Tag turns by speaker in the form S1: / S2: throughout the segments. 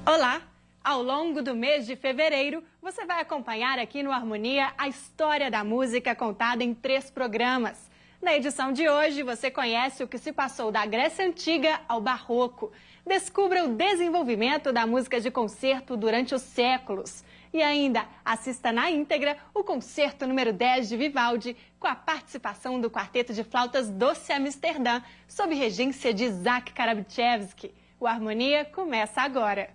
S1: Olá! Ao longo do mês de fevereiro, você vai acompanhar aqui no Harmonia a história da música contada em 3 programas. Na edição de hoje, você conhece o que se passou da Grécia Antiga ao Barroco. Descubra o desenvolvimento da música de concerto durante os séculos. E ainda, assista na íntegra o concerto número 10 de Vivaldi, com a participação do Quarteto de Flautas Doce Amsterdã, sob regência de Isaac Karabchevsky. O Harmonia começa agora.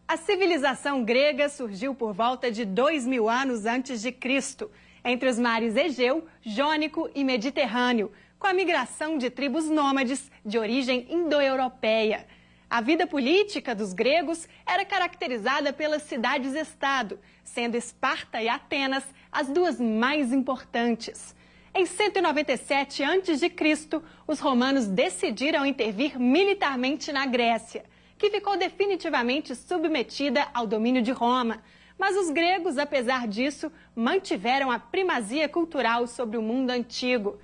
S1: A civilização grega surgiu por volta de 2000 anos antes de Cristo, entre os mares Egeu, Jônico e Mediterrâneo, com a migração de tribos nômades de origem indo-europeia. A vida política dos gregos era caracterizada pelas cidades-estado, sendo Esparta e Atenas as 2 mais importantes. Em 197 a.C., os romanos decidiram intervir militarmente na Grécia, que ficou definitivamente submetida ao domínio de Roma. Mas os gregos, apesar disso, mantiveram a primazia cultural sobre o mundo antigo.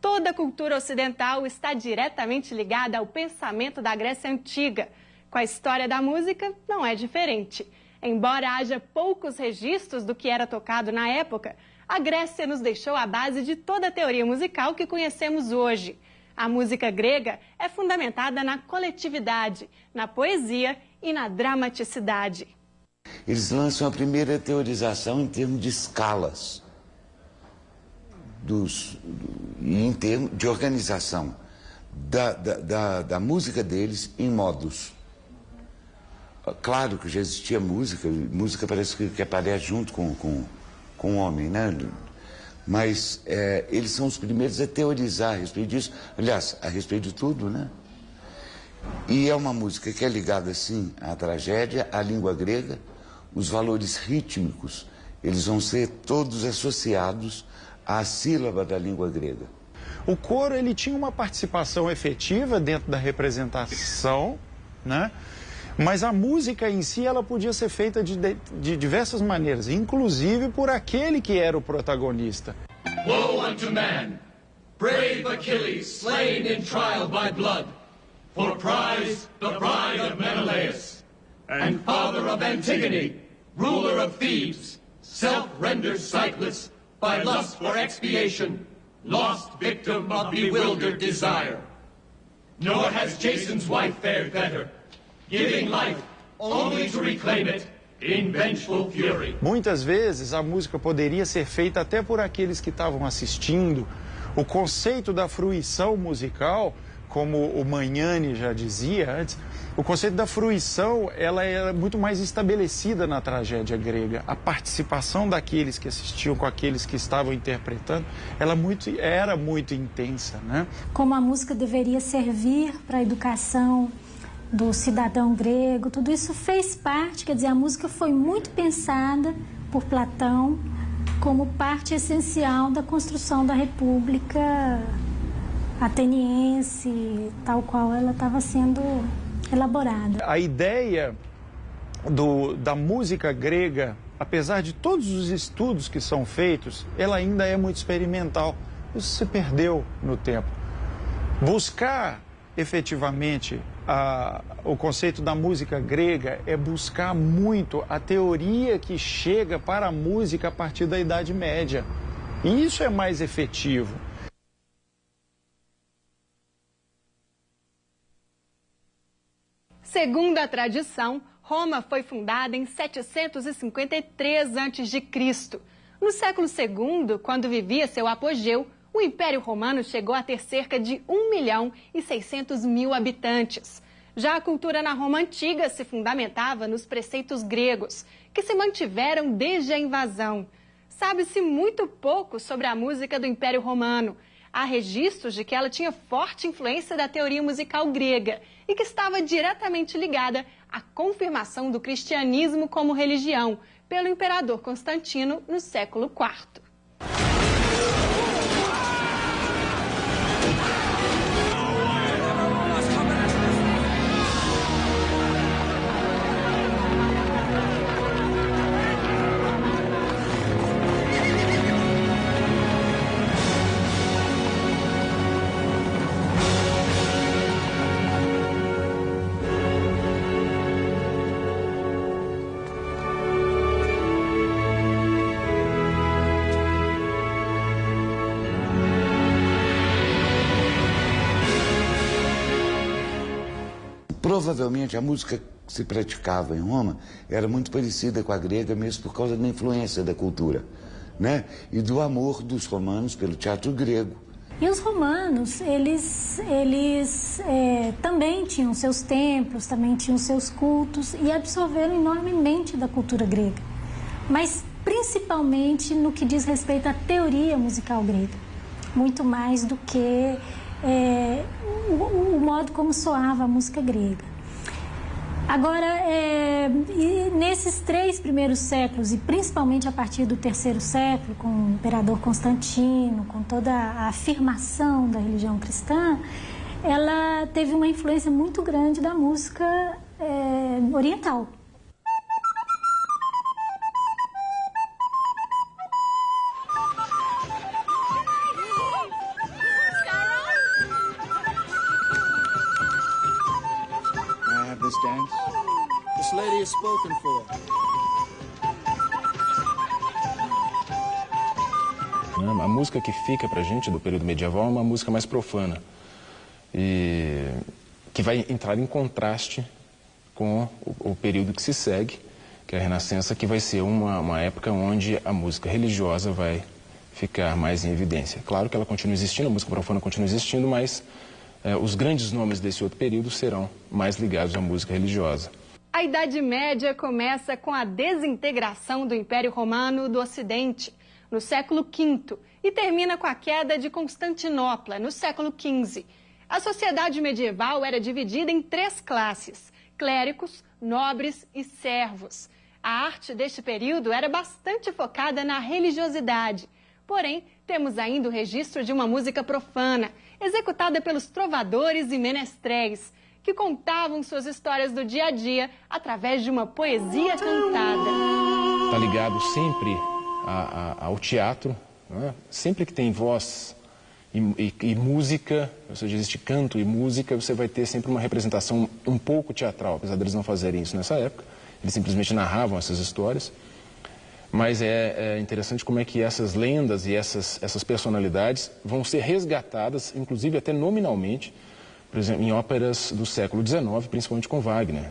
S1: Toda a cultura ocidental está diretamente ligada ao pensamento da Grécia Antiga. Com a história da música, não é diferente. Embora haja poucos registros do que era tocado na época, a Grécia nos deixou a base de toda a teoria musical que conhecemos hoje. A música grega é fundamentada na coletividade, na poesia e na dramaticidade.
S2: Eles lançam a primeira teorização em termos de escalas, em termos de organização da música deles em modos. Claro que já existia música parece que aparece junto com o homem, né? Mas eles são os primeiros a teorizar a respeito disso, aliás, a respeito de tudo, né? E é uma música que é ligada, sim, à tragédia, à língua grega. Os valores rítmicos, eles vão ser todos associados à sílaba da língua grega.
S3: O coro, ele tinha uma participação efetiva dentro da representação, né? Mas a música em si, ela podia ser feita de diversas maneiras, inclusive por aquele que era o protagonista.
S4: Woe unto man, brave Achilles, slain in trial by blood, for prize the bride of Menelaus, and father of Antigone, ruler of Thebes, self-rendered sightless, by lust for expiation, lost victim of bewildered desire. Nor has Jason's wife fared better, giving life only to reclaim it in vengeful fury.
S3: Muitas vezes a música poderia ser feita até por aqueles que estavam assistindo. O conceito da fruição musical, como o Magnani já dizia antes, o conceito da fruição, ela era muito mais estabelecida na tragédia grega. A participação daqueles que assistiam com aqueles que estavam interpretando, ela era muito intensa, né?
S5: Como a música deveria servir para a educação do cidadão grego, tudo isso fez parte, quer dizer, a música foi muito pensada por Platão como parte essencial da construção da República ateniense, tal qual ela estava sendo elaborada.
S3: A ideia da música grega, apesar de todos os estudos que são feitos, ela ainda é muito experimental. Isso se perdeu no tempo. Buscar efetivamente o conceito da música grega é buscar muito a teoria que chega para a música a partir da Idade Média. E isso é mais efetivo.
S1: Segundo a tradição, Roma foi fundada em 753 a.C. No século II, quando vivia seu apogeu, o Império Romano chegou a ter cerca de 1.600.000 habitantes. Já a cultura na Roma Antiga se fundamentava nos preceitos gregos, que se mantiveram desde a invasão. Sabe-se muito pouco sobre a música do Império Romano. Há registros de que ela tinha forte influência da teoria musical grega e que estava diretamente ligada à confirmação do cristianismo como religião pelo imperador Constantino no século IV.
S2: provavelmente a música que se praticava em Roma era muito parecida com a grega, mesmo por causa da influência da cultura, né? E do amor dos romanos pelo teatro grego.
S5: E os romanos, eles também tinham seus templos, também tinham seus cultos e absorveram enormemente da cultura grega. Mas principalmente no que diz respeito à teoria musical grega. Muito mais do que o modo como soava a música grega. Agora, e nesses 3 primeiros séculos, e principalmente a partir do 3º século, com o imperador Constantino, com toda a afirmação da religião cristã, ela teve uma influência muito grande da música oriental.
S6: This dance? This lady is spoken for.
S7: A música que fica pra gente do período medieval é uma música mais profana e que vai entrar em contraste com o período que se segue, que é a Renascença, que vai ser uma época onde a música religiosa vai ficar mais em evidência. Claro que ela continua existindo, a música profana continua existindo, mas os grandes nomes desse outro período serão mais ligados à música religiosa.
S1: A Idade Média começa com a desintegração do Império Romano do Ocidente, no século V, e termina com a queda de Constantinopla, no século XV. A sociedade medieval era dividida em 3 classes: clérigos, nobres e servos. A arte deste período era bastante focada na religiosidade. Porém, temos ainda o registro de uma música profana, executada pelos trovadores e menestréis, que contavam suas histórias do dia a dia através de uma poesia cantada.
S7: Está ligado sempre ao teatro, né? Sempre que tem voz e música, ou seja, existe canto e música, você vai ter sempre uma representação um pouco teatral, apesar deles não fazerem isso nessa época. Eles simplesmente narravam essas histórias. Mas é interessante como é que essas lendas e essas personalidades vão ser resgatadas, inclusive até nominalmente, por exemplo, em óperas do século XIX, principalmente com Wagner.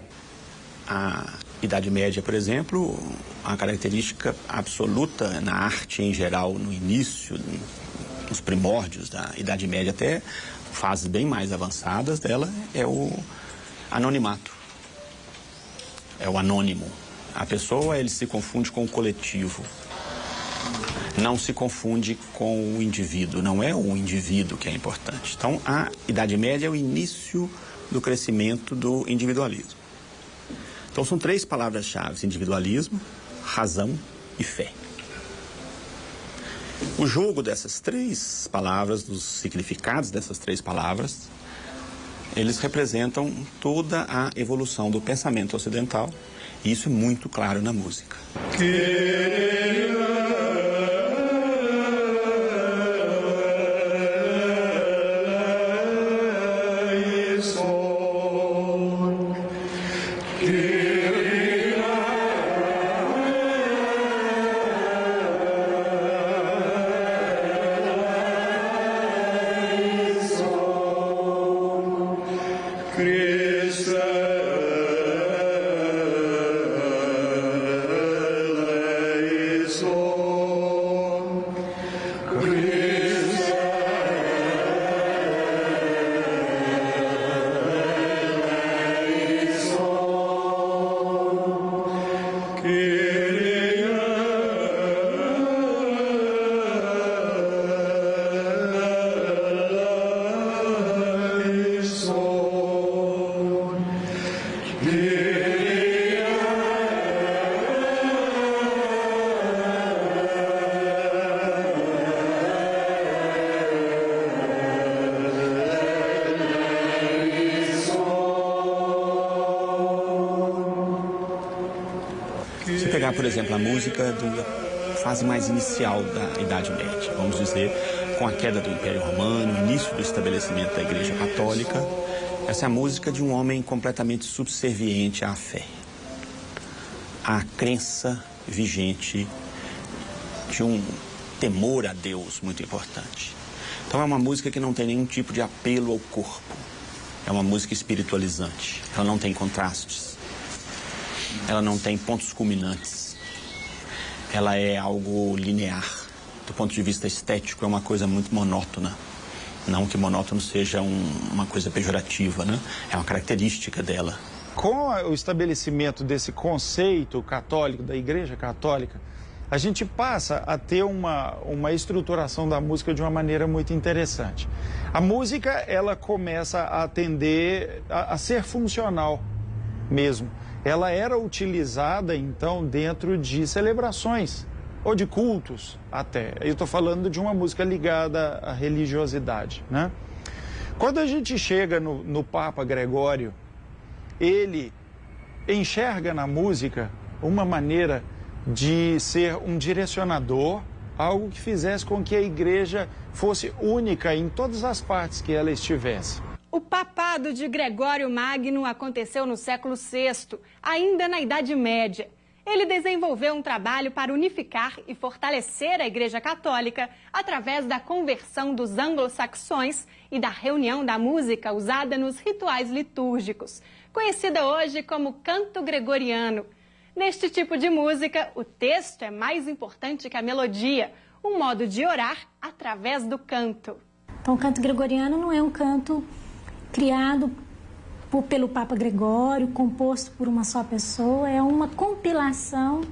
S8: A Idade Média, por exemplo, a característica absoluta na arte em geral, no início, nos primórdios da Idade Média, até fases bem mais avançadas dela, é o anonimato, é o anônimo. A pessoa, ele se confunde com o coletivo, não se confunde com o indivíduo, não é o indivíduo que é importante. Então, a Idade Média é o início do crescimento do individualismo. Então, são 3 palavras-chave: individualismo, razão e fé. O jogo dessas 3 palavras, dos significados dessas 3 palavras, eles representam toda a evolução do pensamento ocidental. E isso é muito claro na música. Se pegar, por exemplo, a música da fase mais inicial da Idade Média, vamos dizer, com a queda do Império Romano, o início do estabelecimento da Igreja Católica, essa é a música de um homem completamente subserviente à fé, à crença vigente, de um temor a Deus muito importante. Então é uma música que não tem nenhum tipo de apelo ao corpo. É uma música espiritualizante. Ela não tem contrastes. Ela não tem pontos culminantes. Ela é algo linear. Do ponto de vista estético, é uma coisa muito monótona. Não que monótono seja uma coisa pejorativa, né? É uma característica dela.
S3: Com o estabelecimento desse conceito católico, da Igreja Católica, a gente passa a ter uma estruturação da música de uma maneira muito interessante. A música, ela começa a tender a ser funcional mesmo. Ela era utilizada, então, dentro de celebrações ou de cultos até. Eu estou falando de uma música ligada à religiosidade, né? Quando a gente chega no Papa Gregório, ele enxerga na música uma maneira de ser um direcionador, algo que fizesse com que a igreja fosse única em todas as partes que ela estivesse.
S1: O papado de Gregório Magno aconteceu no século VI, ainda na Idade Média. Ele desenvolveu um trabalho para unificar e fortalecer a Igreja Católica através da conversão dos anglo-saxões e da reunião da música usada nos rituais litúrgicos, conhecida hoje como canto gregoriano. Neste tipo de música, o texto é mais importante que a melodia, um modo de orar através do canto.
S5: Então, o canto gregoriano não é um canto criado pelo Papa Gregório, composto por uma só pessoa, é uma compilação,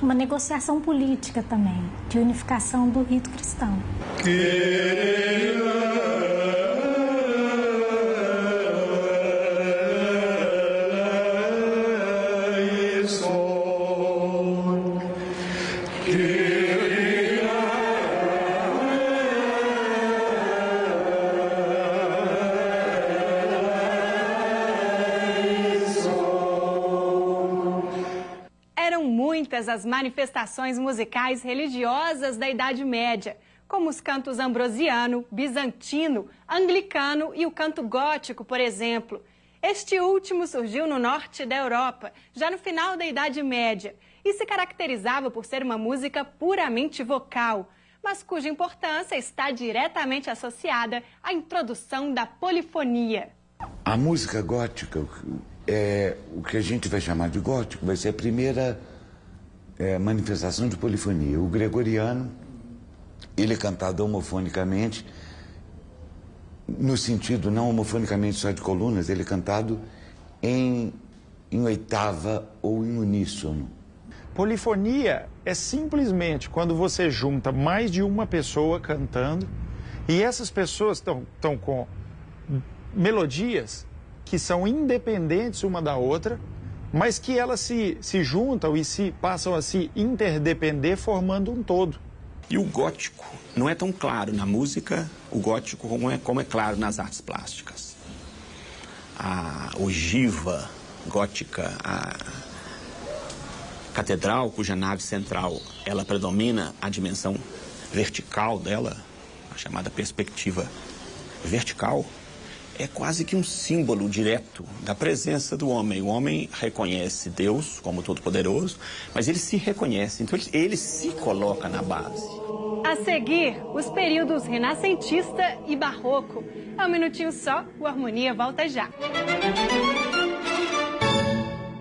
S5: uma negociação política também, de unificação do rito cristão.
S1: As manifestações musicais religiosas da Idade Média, como os cantos ambrosiano, bizantino, anglicano e o canto gótico, por exemplo. Este último surgiu no norte da Europa, já no final da Idade Média, e se caracterizava por ser uma música puramente vocal, mas cuja importância está diretamente associada à introdução da polifonia.
S2: A música gótica, o que a gente vai chamar de gótico, vai ser a primeira manifestação de polifonia. O gregoriano, ele é cantado homofonicamente, no sentido não homofonicamente só de colunas, ele é cantado em oitava ou em uníssono.
S3: Polifonia é simplesmente quando você junta mais de uma pessoa cantando e essas pessoas estão com melodias que são independentes uma da outra, mas que elas se juntam e passam a se interdepender, formando um todo.
S8: E o gótico não é tão claro na música, o gótico como é claro nas artes plásticas. A ogiva gótica, a catedral, cuja nave central ela predomina a dimensão vertical dela, a chamada perspectiva vertical, é quase que um símbolo direto da presença do homem. O homem reconhece Deus como Todo-Poderoso, mas ele se reconhece, então ele se coloca na base.
S1: A seguir, os períodos renascentista e barroco. É um minutinho só, o Harmonia volta já.